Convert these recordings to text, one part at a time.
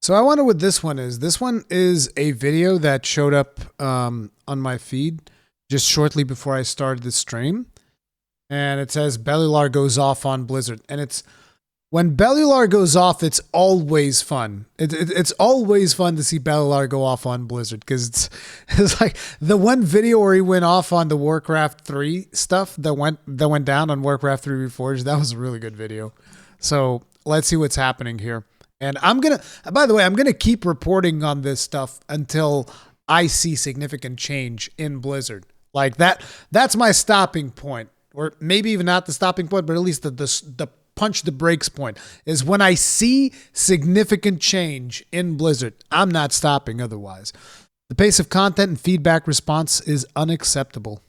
So I wonder what this one is. This one is a video that showed up on my feed just shortly before I started the stream. And it says Bellular goes off on Blizzard. And it's when Bellular goes off, it's always fun. It's always fun to see Bellular go off on Blizzard because it's like the one video where he went off on the Warcraft 3 stuff that went down on Warcraft 3 Reforged. That was a really good video. So let's see what's happening here. And by the way, I'm going to keep reporting on this stuff until I see significant change in Blizzard. Like that's my stopping point. Or maybe even not the stopping point, but at least the punch the brakes point is when I see significant change in Blizzard. I'm not stopping otherwise. The pace of content and feedback response is unacceptable.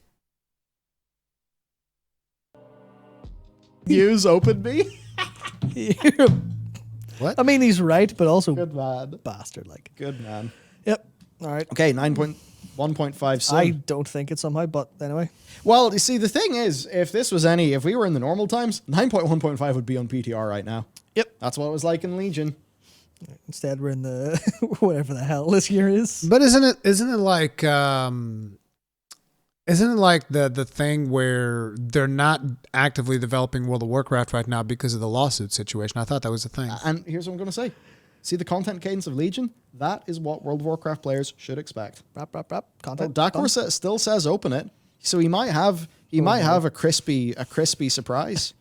Use open me. What? I mean, he's right, but also Good man. bastard. Like, Good man. yep. All right. Okay, 9.1.5 soon. I don't think it somehow, but anyway. Well, you see, the thing is, if we were in the normal times, 9.1.5 would be on PTR right now. Yep. That's what it was like in Legion. Instead, we're in the whatever the hell this year is. But isn't it like the thing where they're not actively developing World of Warcraft right now because of the lawsuit situation? I thought that was the thing. And here's what I'm going to say. See the content cadence of Legion? That is what World of Warcraft players should expect. Rap. Well, Content. Dakor still says open it, so he might have a crispy surprise.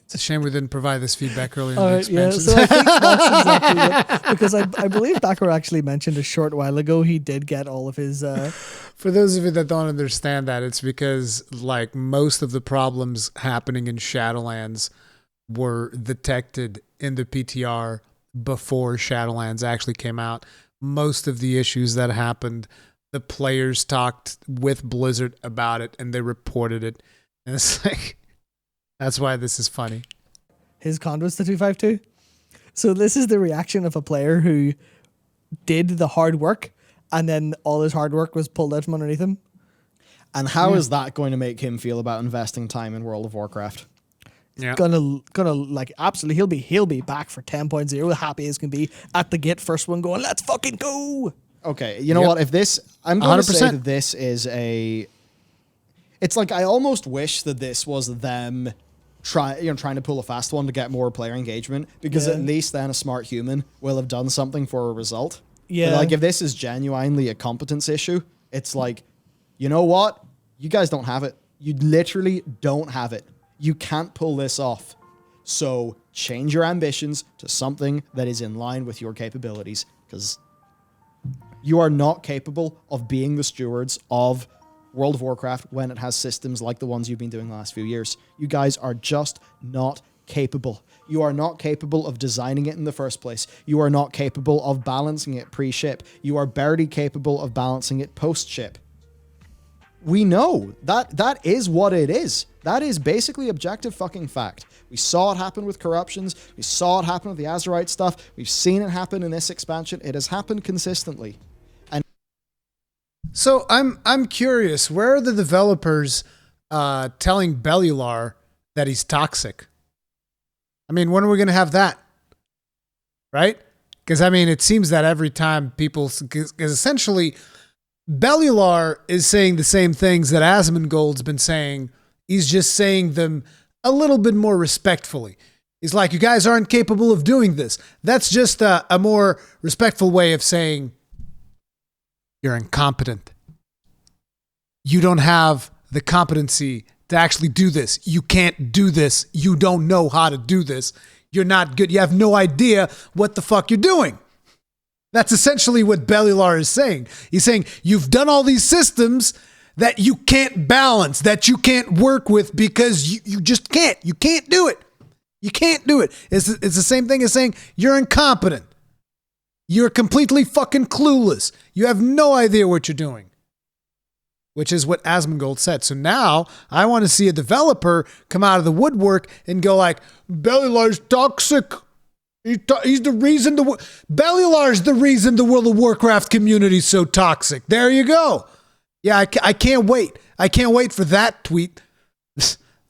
It's a shame we didn't provide this feedback earlier in All the right, yeah. expansions. So I think that's exactly it. Because I believe Dakor actually mentioned a short while ago he did get all of his. For those of you that don't understand that, it's because like most of the problems happening in Shadowlands were detected in the PTR before Shadowlands actually came out. Most of the issues that happened, the players talked with Blizzard about it and they reported it. And it's like, that's why this is funny. His conduits to 252. So this is the reaction of a player who did the hard work and then all his hard work was pulled out from underneath him. And how is that going to make him feel about investing time in World of Warcraft? Yeah. Gonna like absolutely he'll be back for 10.0, happy as can be at the gate, first one going, let's fucking go. Okay, you know what? If this, I'm going to 100%. say that this is it's like I almost wish that this was them trying to pull a fast one to get more player engagement, because at least then a smart human will have done something for a result. Yeah. But like if this is genuinely a competence issue, it's like, you know what? You guys don't have it. You literally don't have it. You can't pull this off. So change your ambitions to something that is in line with your capabilities, because you are not capable of being the stewards of World of Warcraft when it has systems like the ones you've been doing the last few years. You guys are just not capable. You are not capable of designing it in the first place. You are not capable of balancing it pre-ship. You are barely capable of balancing it post-ship. We know that is what it is. That is basically objective fucking fact. We saw it happen with corruptions. We saw it happen with the Azerite stuff. We've seen it happen in this expansion. It has happened consistently. So I'm curious, where are the developers telling Bellular that he's toxic? I mean, when are we going to have that? Right? Because, I mean, it seems that every time people... Because essentially, Bellular is saying the same things that Asmongold's been saying. He's just saying them a little bit more respectfully. He's like, you guys aren't capable of doing this. That's just a more respectful way of saying... You're incompetent. You don't have the competency to actually do this. You can't do this. You don't know how to do this. You're not good. You have no idea what the fuck you're doing. That's essentially what Bellular is saying. He's saying, you've done all these systems that you can't balance, that you can't work with because you just can't. You can't do it. You can't do it. It's the same thing as saying you're incompetent. You're completely fucking clueless. You have no idea what you're doing. Which is what Asmongold said. So now I want to see a developer come out of the woodwork and go like, Bellular's toxic. He's the reason Bellular's the reason the World of Warcraft community is so toxic. There you go. Yeah, I can't wait. I can't wait for that tweet.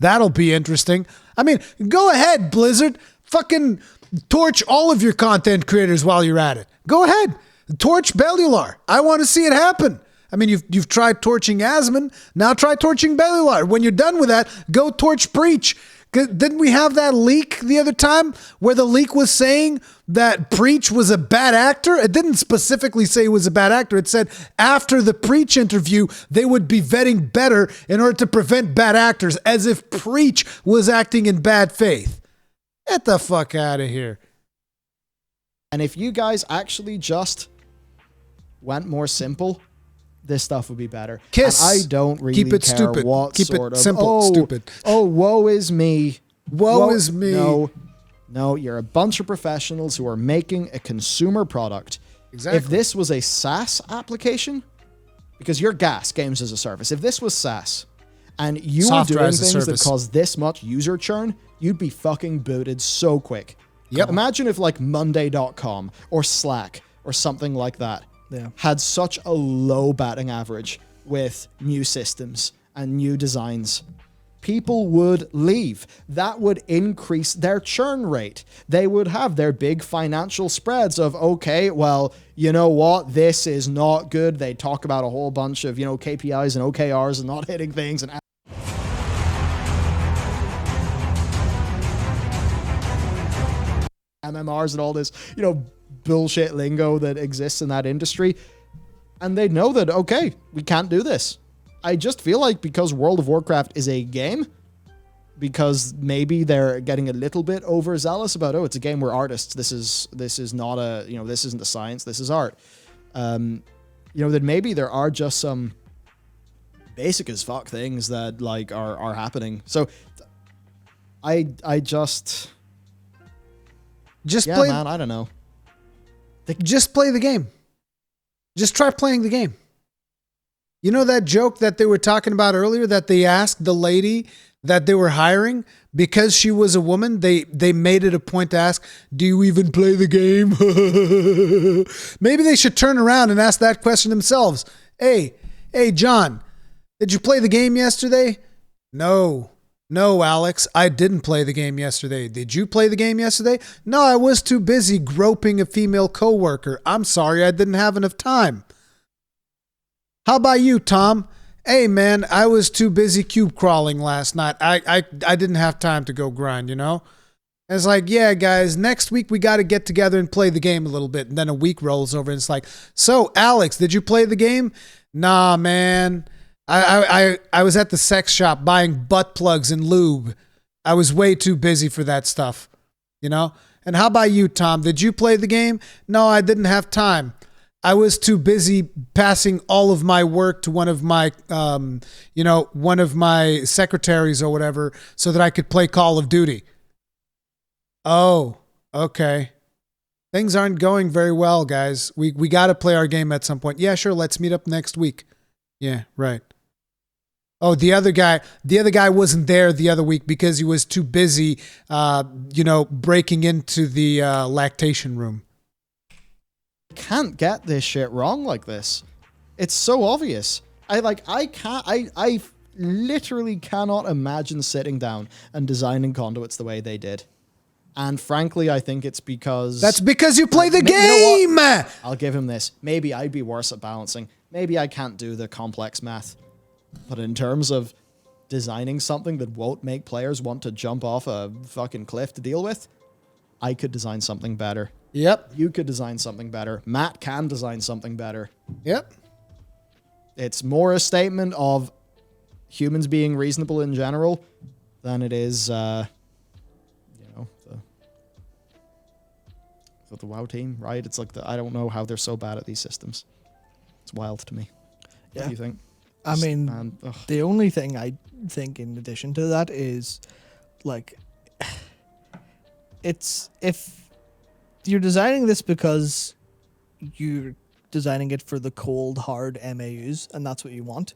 That'll be interesting. I mean, go ahead, Blizzard. Fucking torch all of your content creators while you're at it. Go ahead. Torch Bellular. I want to see it happen. I mean, you've tried torching Asmon. Now try torching Bellular. When you're done with that, go torch Preach. Didn't we have that leak the other time where the leak was saying that Preach was a bad actor? It didn't specifically say he was a bad actor. It said after the Preach interview, they would be vetting better in order to prevent bad actors, as if Preach was acting in bad faith. Get the fuck out of here. And if you guys actually just went more simple, this stuff would be better. Kiss. And I don't really Keep it care stupid. what Keep sort it of simple, stupid. Oh, woe is me. Woe is me. No, you're a bunch of professionals who are making a consumer product. Exactly. If this was a SaaS application, because you're GaaS, games as a service, if this was SaaS and you Software were doing as a things service. that cause this much user churn, you'd be fucking booted so quick. Yep. Imagine if like Monday.com or Slack or something like that had such a low batting average with new systems and new designs. People would leave. That would increase their churn rate. They would have their big financial spreads of, okay, well, you know what? This is not good. They talk about a whole bunch of, KPIs and OKRs and not hitting things and MMRs and all this, bullshit lingo that exists in that industry. And they know that, okay, we can't do this. I just feel like because World of Warcraft is a game, because maybe they're getting a little bit overzealous about, it's a game, we're artists. This is not this isn't a science, this is art. That maybe there are just some basic as fuck things that like are happening. So I just play, man, I don't know. Just play the game. Just try playing the game. You know that joke that they were talking about earlier, that they asked the lady that they were hiring because she was a woman? They made it a point to ask, do you even play the game? Maybe they should turn around and ask that question themselves. Hey, John, did you play the game yesterday? No, Alex, I didn't play the game yesterday. Did you play the game yesterday? No, I was too busy groping a female coworker. I'm sorry, I didn't have enough time. How about you, Tom? Hey, man, I was too busy cube crawling last night. I didn't have time to go grind, It's like, yeah, guys, next week we got to get together and play the game a little bit. And then a week rolls over and it's like, so, Alex, did you play the game? Nah, man. I was at the sex shop buying butt plugs and lube. I was way too busy for that stuff, And how about you, Tom? Did you play the game? No, I didn't have time. I was too busy passing all of my work to one of my secretaries or whatever so that I could play Call of Duty. Oh, okay. Things aren't going very well, guys. We got to play our game at some point. Yeah, sure. Let's meet up next week. Yeah, right. Oh, the other guy wasn't there the other week because he was too busy, breaking into the lactation room. Can't get this shit wrong like this. It's so obvious. I literally cannot imagine sitting down and designing conduits the way they did. And frankly, I think it's because... That's because you play the game! You know what? I'll give him this. Maybe I'd be worse at balancing. Maybe I can't do the complex math. But in terms of designing something that won't make players want to jump off a fucking cliff to deal with, I could design something better. Yep. You could design something better. Matt can design something better. Yep. It's more a statement of humans being reasonable in general than it is, the WoW team, right? It's like I don't know how they're so bad at these systems. It's wild to me. What do you think? I mean, the only thing I think in addition to that is, like, it's if you're designing this because you're designing it for the cold, hard MAUs, and that's what you want,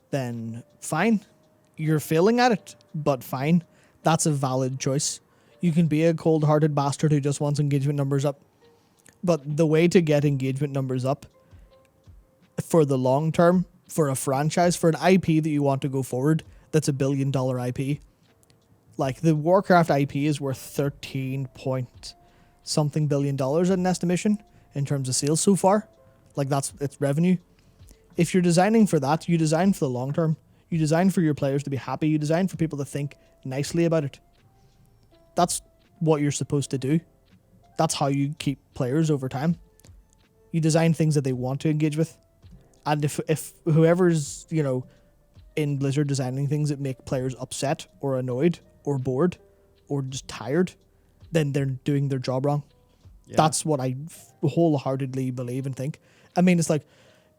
then fine. You're failing at it, but fine. That's a valid choice. You can be a cold-hearted bastard who just wants engagement numbers up. But the way to get engagement numbers up for the long term, for a franchise, for an IP that you want to go forward, that's $1 billion IP, Like the Warcraft IP is worth 13 point something billion dollars at an estimation in terms of sales so far. Like that's its revenue. If you're designing for that, you design for the long term. You design for your players to be happy. You design for people to think nicely about it. That's what you're supposed to do. That's how you keep players over time. You design things that they want to engage with. And if whoever's, in Blizzard designing things that make players upset or annoyed or bored or just tired, then they're doing their job wrong. Yeah. That's what I wholeheartedly believe and think. I mean, it's like,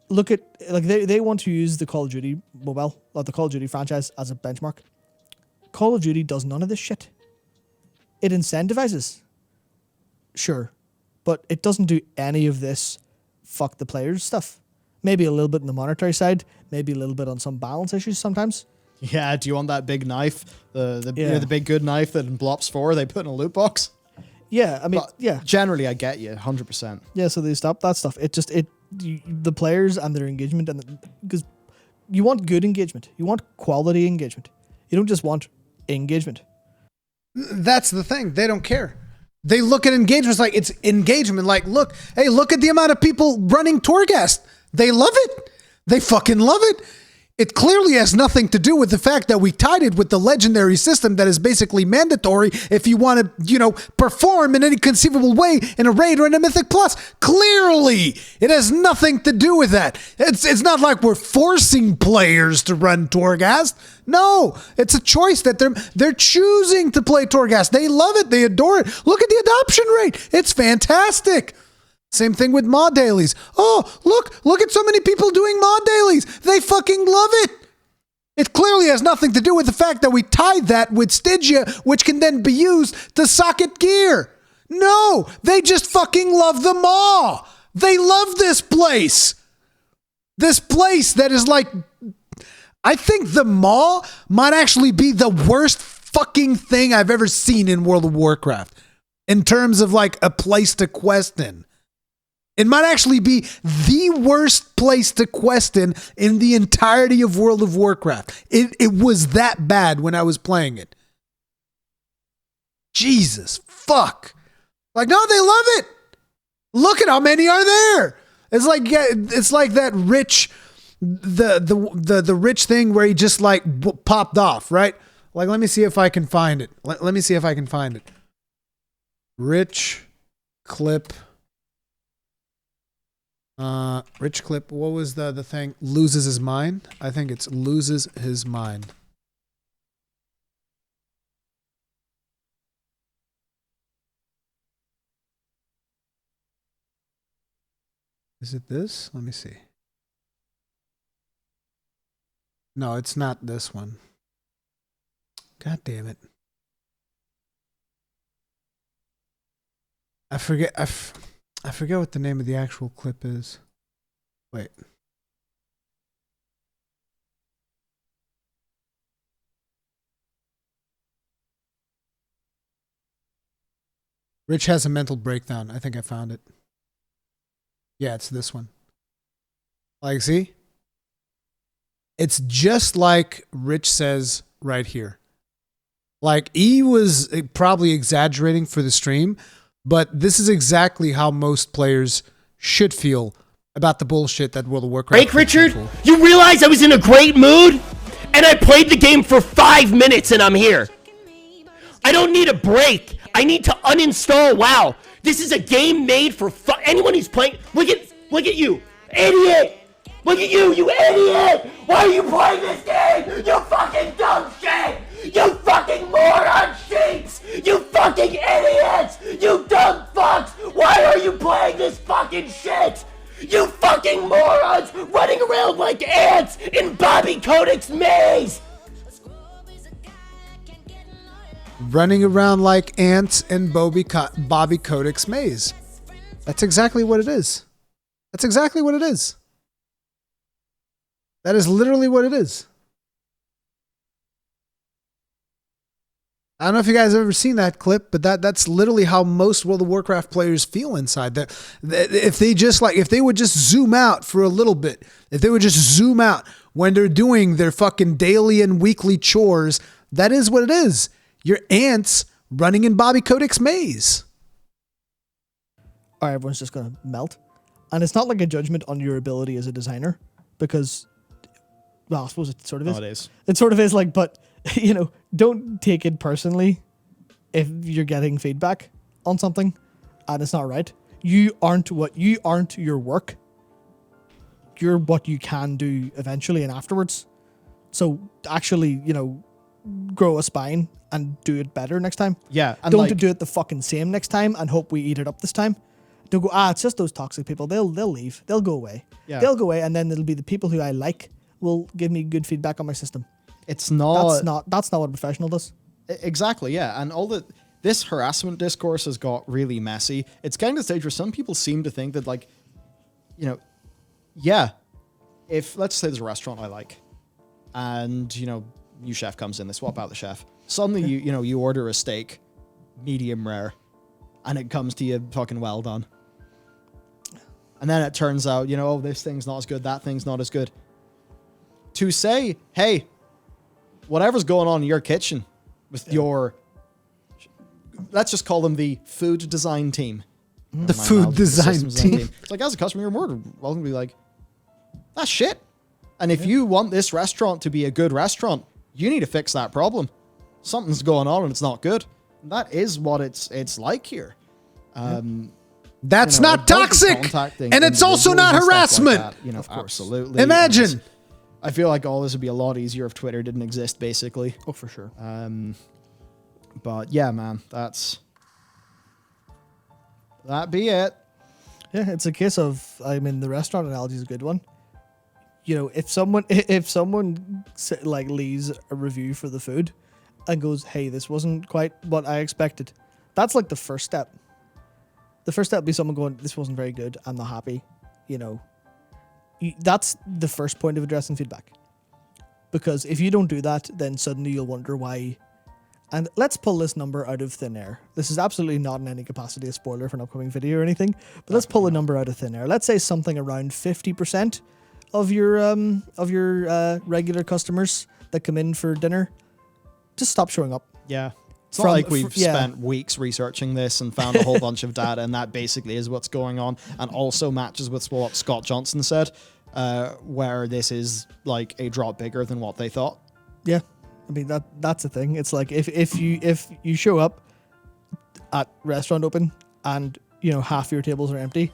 look at, like they want to use the Call of Duty mobile, like the Call of Duty franchise as a benchmark. Call of Duty does none of this shit. It incentivizes. Sure. But it doesn't do any of this fuck the players stuff. Maybe a little bit on the monetary side, maybe a little bit on some balance issues sometimes. Yeah, do you want that big knife? The big good knife that in Blops 4 they put in a loot box? Yeah, I mean, but generally I get you, 100%. Yeah, so they stop that stuff. The players and their engagement, and because you want good engagement. You want quality engagement. You don't just want engagement. That's the thing. They don't care. They look at engagements like it's engagement. Like, look at the amount of people running Torghast. They love it. They fucking love it. It clearly has nothing to do with the fact that we tied it with the legendary system that is basically mandatory if you want to, perform in any conceivable way in a raid or in a Mythic Plus. Clearly, it has nothing to do with that. It's not like we're forcing players to run Torghast. No, it's a choice that they're choosing to play Torghast. They love it. They adore it. Look at the adoption rate. It's fantastic. Same thing with mod dailies. Oh, look at so many people doing mod dailies. They fucking love it. It clearly has nothing to do with the fact that we tied that with Stygia, which can then be used to socket gear. No, they just fucking love the Maw. They love this place. This place that is like, I think the Maw might actually be the worst fucking thing I've ever seen in World of Warcraft in terms of like a place to quest in. It might actually be the worst place to quest in the entirety of World of Warcraft. It was that bad when I was playing it. Jesus, fuck. Like, no, they love it. Look at how many are there. It's like that rich, the rich thing where he just like popped off, right? Like, let me see if I can find it. Let me see if I can find it. Rich clip. Rich clip. What was the thing? Loses his mind. I think it's loses his mind. Is it this? Let me see. No, it's not this one. God damn it. I forget what the name of the actual clip is. Wait. Rich has a mental breakdown. I think I found it. Yeah, it's this one. Like, see? It's just like Rich says right here. Like, he was probably exaggerating for the stream, but this is exactly how most players should feel about the bullshit that World of Warcraft. Break, Richard? You realize I was in a great mood? And I played the game for 5 minutes and I'm here. I don't need a break. I need to uninstall WoW. This is a game made for anyone who's playing. Look at you, idiot! Look at you, you idiot! Why are you playing this game? You fucking dumb shit! You fucking moron sheeps! You fucking idiots! You dumb fucks! Why are you playing this fucking shit? You fucking morons running around like ants in Bobby Kodak's maze! Running around like ants in Bobby Kodak's maze. That's exactly what it is. That's exactly what it is. That is literally what it is. I don't know if you guys have ever seen that clip, but that's literally how most World of Warcraft players feel inside. That if they would just zoom out for a little bit, if they would just zoom out when they're doing their fucking daily and weekly chores, that is what it is. You're ants running in Bobby Kodak's maze. Or everyone's just going to melt. And it's not like a judgment on your ability as a designer, because, well, I suppose it sort of is. Oh, it is. It sort of is like, but, you know, don't take it personally if you're getting feedback on something and it's not right. You aren't your work. You're what you can do eventually and afterwards. So actually, you know, grow a spine and do it better next time. Yeah. And Don't do it the fucking same next time and hope we eat it up this time. Don't go, it's just those toxic people. They'll leave. They'll go away. Yeah. They'll go away, and then it'll be the people who I like will give me good feedback on my system. it's not... That's not what a professional does. Exactly, yeah. And this harassment discourse has got really messy. It's kind of stage where some people seem to think that, like, you know, yeah, if, let's say there's a restaurant I like, and, you know, new chef comes in, they swap out the chef. Suddenly, you order a steak, medium rare, and it comes to you fucking well done. And then it turns out, you know, oh, this thing's not as good, that thing's not as good. To say, hey, whatever's going on in your kitchen with your, let's just call them the food design team. The food design team. It's like, as a customer, you're more welcome to be like, that's shit. And if you want this restaurant to be a good restaurant, you need to fix that problem. Something's going on and it's not good. And that is what it's like here. That's not toxic, and it's also not harassment. Like that, of course. Absolutely. Imagine. I feel like all this would be a lot easier if Twitter didn't exist, basically. Oh, for sure. But yeah, man, that be it. Yeah, it's a case of, I mean, the restaurant analogy is a good one. You know, if someone like leaves a review for the food and goes, hey, this wasn't quite what I expected, that's like the first step. The first step would be someone going, this wasn't very good, I'm not happy. You know, that's the first point of addressing feedback. Because if you don't do that, then suddenly you'll wonder why. And let's pull this number out of thin air. This is absolutely not in any capacity a spoiler for an upcoming video or anything, but let's pull a number out of thin air. Let's say something around 50% of your regular customers that come in for dinner just stop showing up. Yeah. It's not like we've spent weeks researching this and found a whole bunch of data, and that basically is what's going on, and also matches with what Scott Johnson said, where this is like a drop bigger than what they thought. Yeah, I mean that's the thing. It's like if you show up at restaurant open and half your tables are empty,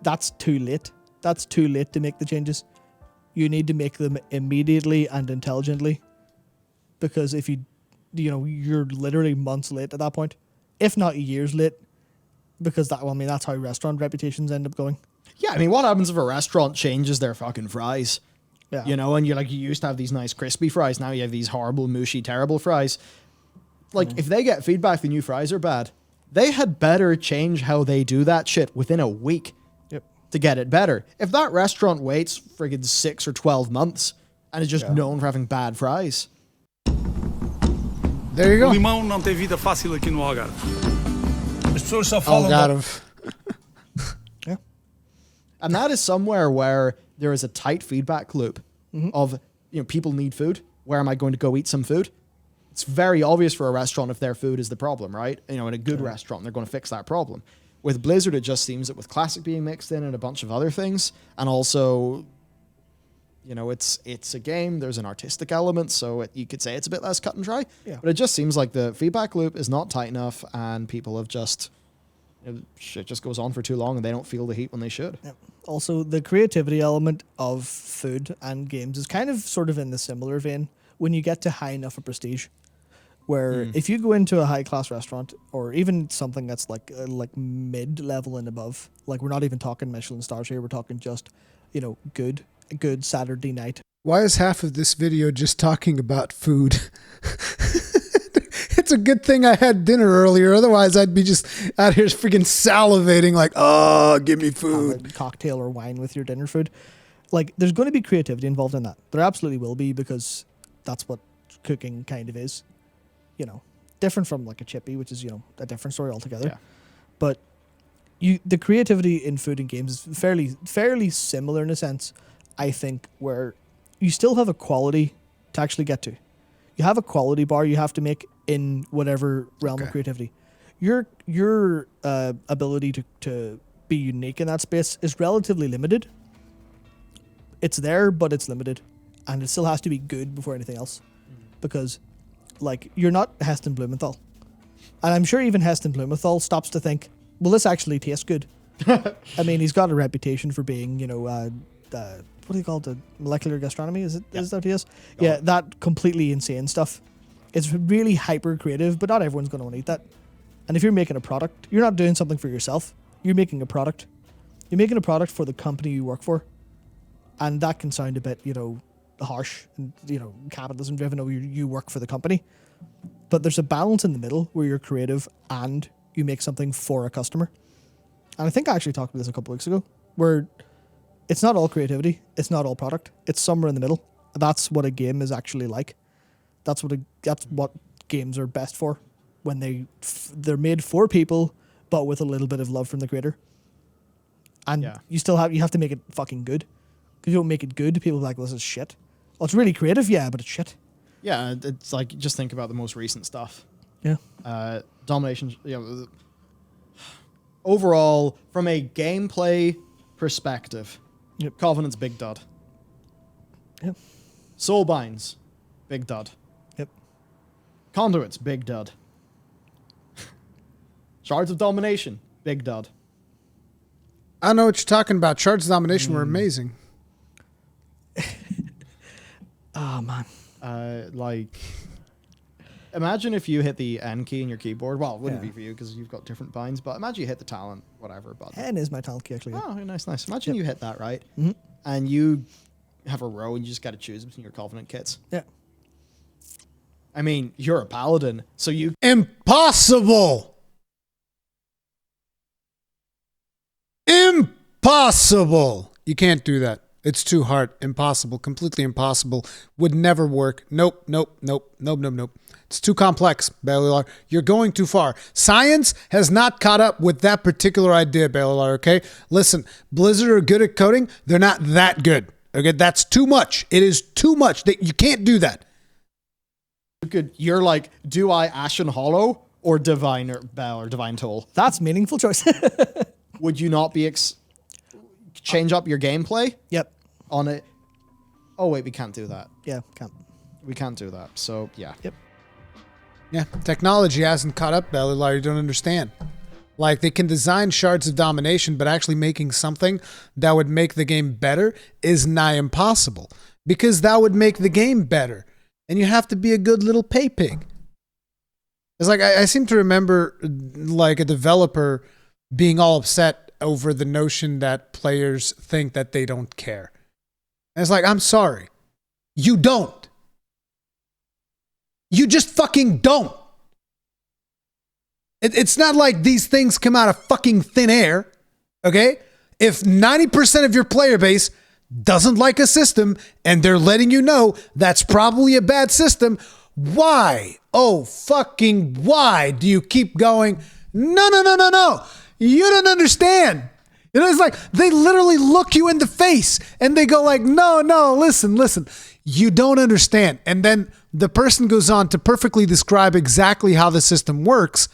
that's too late. That's too late to make the changes. You need to make them immediately and intelligently, because if you're literally months late at that point, if not years late, because that's how restaurant reputations end up going. Yeah, I mean, what happens if a restaurant changes their fucking fries? Yeah. And you used to have these nice crispy fries, now you have these horrible, mushy, terrible fries. Like, if they get feedback the new fries are bad, they had better change how they do that shit within a week to get it better. If that restaurant waits friggin' 6 or 12 months and is just known for having bad fries... There you go. O limão não tem vida fácil aqui no Algarve. As pessoas só falam Yeah. And that is somewhere where there is a tight feedback loop of, people need food. Where am I going to go eat some food? It's very obvious for a restaurant if their food is the problem, right? In a good restaurant, they're going to fix that problem. With Blizzard, it just seems that with Classic being mixed in and a bunch of other things, and also... it's a game. There's an artistic element, so you could say it's a bit less cut and dry. Yeah. But it just seems like the feedback loop is not tight enough, and people have just shit just goes on for too long, and they don't feel the heat when they should. Yeah. Also, the creativity element of food and games is kind of sort of in the similar vein when you get to high enough of prestige, where if you go into a high class restaurant or even something that's like mid level and above, like we're not even talking Michelin stars here, we're talking just good Saturday night. Why is half of this video just talking about food? It's a good thing I had dinner earlier. Otherwise, I'd be just out here freaking salivating like, oh, give me food. Have a cocktail or wine with your dinner food. Like, there's going to be creativity involved in that. There absolutely will be, because that's what cooking kind of is. Different from like a chippy, which is, a different story altogether. Yeah. But the creativity in food and games is fairly similar in a sense, I think, where you still have a quality to actually get to. You have a quality bar you have to make in whatever realm of creativity. Your ability to be unique in that space is relatively limited. It's there, but it's limited, and it still has to be good before anything else, because like you're not Heston Blumenthal, and I'm sure even Heston Blumenthal stops to think, well, this actually tastes good. I mean, he's got a reputation for being, what do you call it? The molecular gastronomy? Is that what he is? Yeah, that completely insane stuff. It's really hyper creative, but not everyone's going to want to eat that. And if you're making a product, you're not doing something for yourself. You're making a product. You're making a product for the company you work for. And that can sound a bit, harsh and, capitalism driven, or you work for the company. But there's a balance in the middle where you're creative and you make something for a customer. And I think I actually talked about this a couple weeks ago, where it's not all creativity, it's not all product, it's somewhere in the middle. That's what a game is actually like. That's what games are best for, when they're made for people, but with a little bit of love from the creator. And you have to make it fucking good. Because you don't make it good, people are like, well, this is shit. Well, it's really creative, yeah, but it's shit. Yeah, it's like, just think about the most recent stuff. Yeah. Domination, overall, from a gameplay perspective, Covenant's big dud. Yep. Soulbinds, big dud. Yep. Conduits, big dud. Shards of Domination, big dud. I know what you're talking about. Shards of Domination were amazing. Oh, man. Imagine if you hit the N key in your keyboard. Well, it wouldn't be for you because you've got different binds, but imagine you hit the talent, whatever button. N is my talent key, actually. Oh, nice. Imagine you hit that, right? Mm-hmm. And you have a row and you just got to choose between your Covenant kits. Yeah. I mean, you're a paladin, so you... Impossible! Impossible! You can't do that. It's too hard. Impossible. Completely impossible. Would never work. Nope. It's too complex, Bellular. You're going too far. Science has not caught up with that particular idea, Bellular, okay? Listen, Blizzard are good at coding. They're not that good, okay? That's too much. It is too much. You can't do that. You're like, do I Ashen Hollow or Divine Bell or Divine Toll? That's meaningful choice. Would you not be... change up your gameplay? Yep. On it. Oh, wait, we can't do that. Yeah, can't. We can't do that. So, yeah. Yep. Yeah, technology hasn't caught up, Bellular. You don't understand. Like, they can design Shards of Domination, but actually making something that would make the game better is nigh impossible. Because that would make the game better. And you have to be a good little pay pig. It's like, I seem to remember, like, a developer being all upset over the notion that players think that they don't care. And it's like, I'm sorry. You don't. You just fucking don't. It's not like these things come out of fucking thin air, okay? If 90% of your player base doesn't like a system and they're letting you know that's probably a bad system, why? Oh, fucking why do you keep going, no. You don't understand. It's like they literally look you in the face and they go like, no, listen. You don't understand. And then the person goes on to perfectly describe exactly how the system works.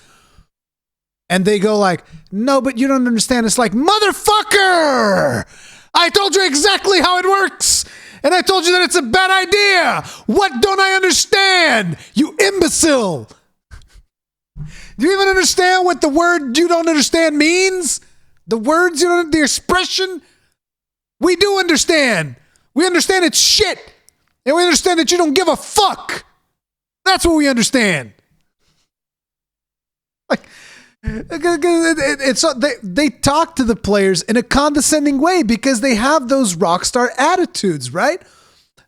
And they go like, no, but you don't understand. It's like, motherfucker! I told you exactly how it works. And I told you that it's a bad idea. What don't I understand? You imbecile. Do you even understand what the word you don't understand means? The words, the expression? We do understand. We understand it's shit. And we understand that you don't give a fuck. That's what we understand. Like, they talk to the players in a condescending way because they have those rockstar attitudes, right?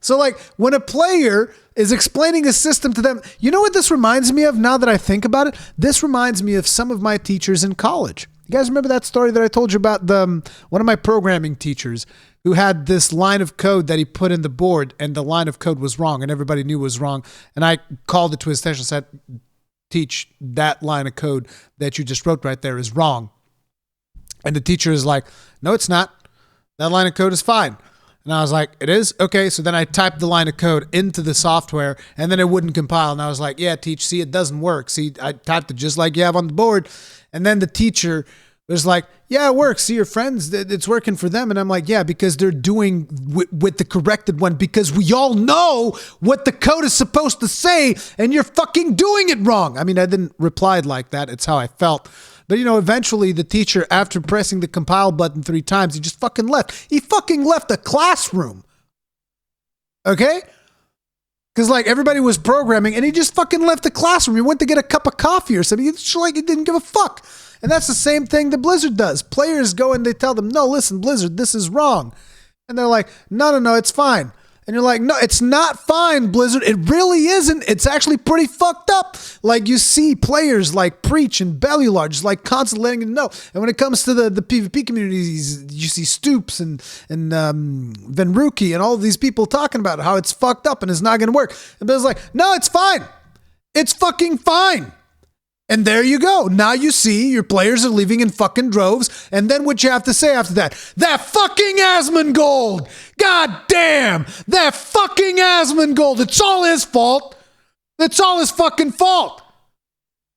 So like when a player is explaining a system to them, you know what this reminds me of now that I think about it? This reminds me of some of my teachers in college. You guys remember that story that I told you about one of my programming teachers who had this line of code that he put in the board and the line of code was wrong and everybody knew it was wrong. And I called it to his attention and said, teach, that line of code that you just wrote right there is wrong. And the teacher is like, no, it's not. That line of code is fine. And I was like, it is? Okay. So then I typed the line of code into the software and then it wouldn't compile. And I was like, yeah, teach, see, it doesn't work. See, I typed it just like you have on the board. And then the teacher was like, yeah, it works. See, your friends, it's working for them. And I'm like, yeah, because they're doing with the corrected one, because we all know what the code is supposed to say and you're fucking doing it wrong. I mean, I didn't reply like that. It's how I felt. But, eventually the teacher, after pressing the compile button 3 times, he just fucking left. He fucking left the classroom. Okay? Because, everybody was programming, and he just fucking left the classroom. He went to get a cup of coffee or something. It's he didn't give a fuck. And that's the same thing that Blizzard does. Players go and they tell them, no, listen, Blizzard, this is wrong. And they're like, no, it's fine. And you're like, no, it's not fine, Blizzard. It really isn't. It's actually pretty fucked up. You see players like Preach and Bellular just constantly letting them know. And when it comes to the PvP communities, you see Stoops and Venruki and all of these people talking about how it's fucked up and it's not going to work. And Bill's like, no, it's fine. It's fucking fine. And there you go. Now you see your players are leaving in fucking droves. And then what you have to say after that? That fucking Asmongold! God damn! That fucking Asmongold! It's all his fault! It's all his fucking fault!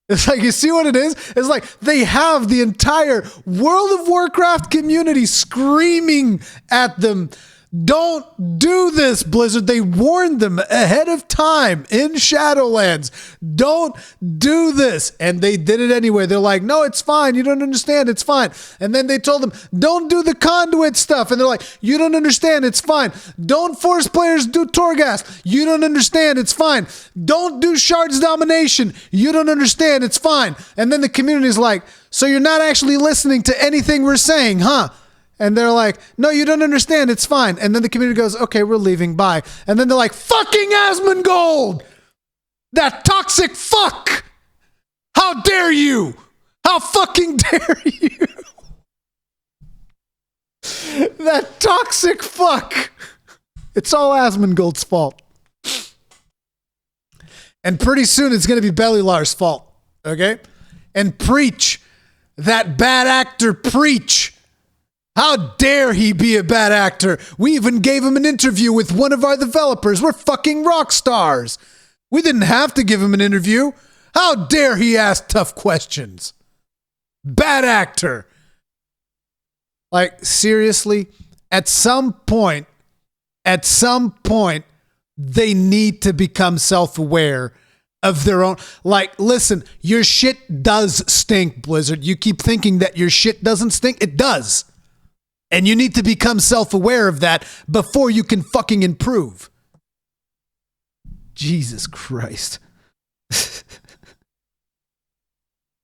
It's you see what it is? It's they have the entire World of Warcraft community screaming at them. Don't do this, Blizzard. They warned them ahead of time in Shadowlands. Don't do this. And they did it anyway. They're like, no, it's fine. You don't understand. It's fine. And then they told them, don't do the conduit stuff. And they're like, you don't understand. It's fine. Don't force players to do Torghast. You don't understand. It's fine. Don't do Shards Domination. You don't understand. It's fine. And then the community's like, so you're not actually listening to anything we're saying, huh? And they're like, no, you don't understand. It's fine. And then the community goes, okay, we're leaving. Bye. And then they're like, fucking Asmongold! That toxic fuck! How dare you? How fucking dare you? That toxic fuck! It's all Asmongold's fault. And pretty soon it's going to be Bellular's fault. Okay? And Preach, that bad actor Preach. How dare he be a bad actor? We even gave him an interview with one of our developers. We're fucking rock stars. We didn't have to give him an interview. How dare he ask tough questions? Bad actor. Seriously, at some point, they need to become self-aware of their own. Listen, your shit does stink, Blizzard. You keep thinking that your shit doesn't stink. It does. And you need to become self-aware of that before you can fucking improve. Jesus Christ.